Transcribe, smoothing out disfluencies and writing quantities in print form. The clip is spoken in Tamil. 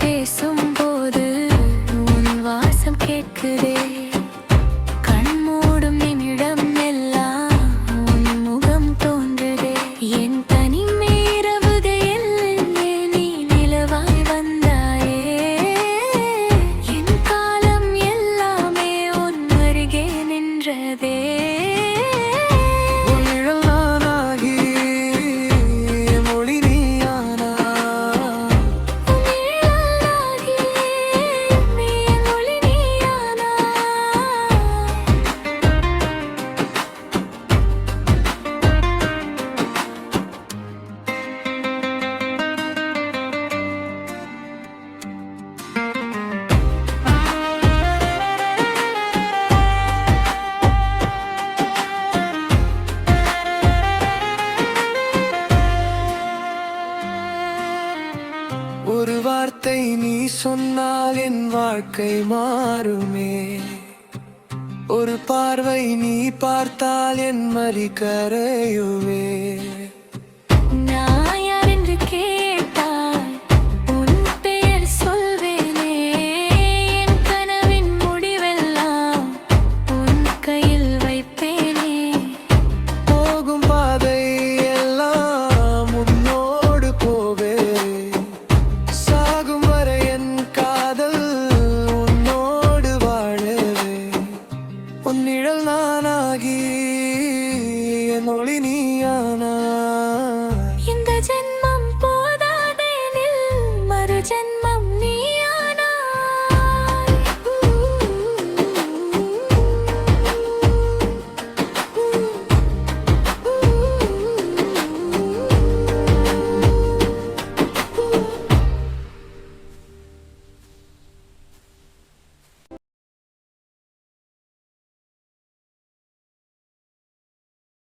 பேசும்போது உன் வாசம் கேட்குதே. கண்மூடும் நிமிடம் எல்லாம் உன் முகம் தோன்றுதே. என் தனிமை இரவுகையில் நீ நிலவாய் வந்தாயே. என் காலம் எல்லாமே உன் அருகே நின்றதே. ஒரு வார்த்தை நீ சொன்னால் என் வாழ்க்கை மாறுமே. ஒரு பார்வை நீ பார்த்தால் என் மறி கரையுவே.